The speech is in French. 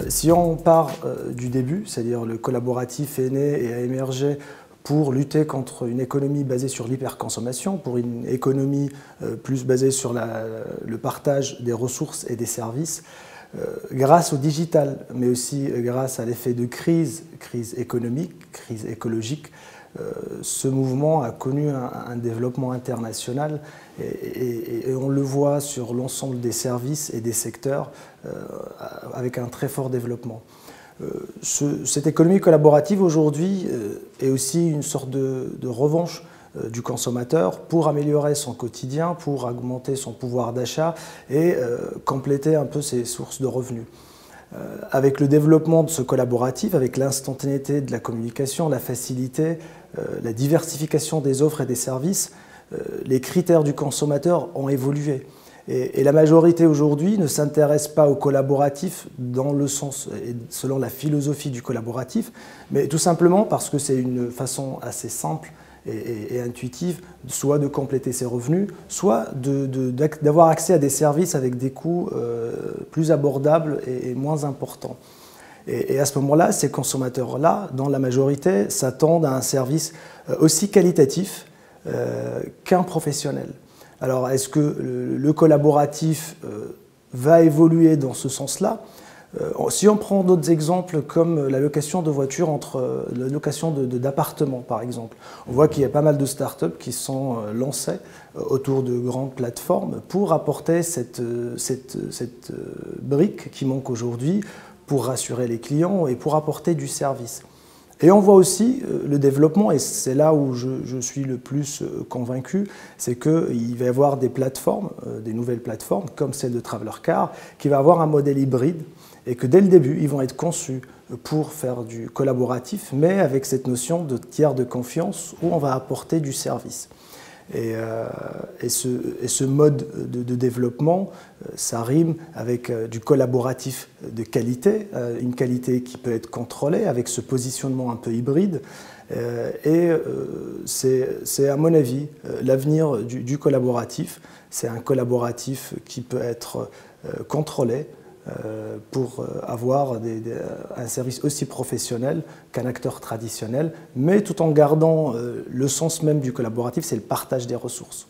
Si on part du début, c'est-à-dire le collaboratif est né et a émergé pour lutter contre une économie basée sur l'hyperconsommation, pour une économie plus basée sur le partage des ressources et des services, grâce au digital, mais aussi grâce à l'effet de crise économique, crise écologique, ce mouvement a connu un développement international et on le voit sur l'ensemble des services et des secteurs avec un très fort développement. Cette économie collaborative aujourd'hui est aussi une sorte de revanche du consommateur pour améliorer son quotidien, pour augmenter son pouvoir d'achat et compléter un peu ses sources de revenus. Avec le développement de ce collaboratif, avec l'instantanéité de la communication, la facilité, la diversification des offres et des services, les critères du consommateur ont évolué. Et la majorité aujourd'hui ne s'intéresse pas au collaboratif dans le sens, et selon la philosophie du collaboratif, mais tout simplement parce que c'est une façon assez simple et intuitive, soit de compléter ses revenus, soit d'avoir accès à des services avec des coûts plus abordables et moins importants. Et à ce moment-là, ces consommateurs-là, dans la majorité, s'attendent à un service aussi qualitatif qu'un professionnel. Alors, est-ce que le collaboratif va évoluer dans ce sens-là? Si on prend d'autres exemples comme la location de voitures la location d'appartements par exemple, on voit qu'il y a pas mal de startups qui sont lancées autour de grandes plateformes pour apporter cette brique qui manque aujourd'hui pour rassurer les clients et pour apporter du service. Et on voit aussi le développement, et c'est là où je suis le plus convaincu, c'est qu'il va y avoir des plateformes, des nouvelles plateformes, comme celle de TravellerCar, qui va avoir un modèle hybride, et que dès le début, ils vont être conçus pour faire du collaboratif, mais avec cette notion de tiers de confiance où on va apporter du service. Et ce mode de développement, ça rime avec du collaboratif de qualité, une qualité qui peut être contrôlée avec ce positionnement un peu hybride. C'est à mon avis l'avenir du collaboratif. C'est un collaboratif qui peut être contrôlé pour avoir un service aussi professionnel qu'un acteur traditionnel, mais tout en gardant le sens même du collaboratif, c'est le partage des ressources.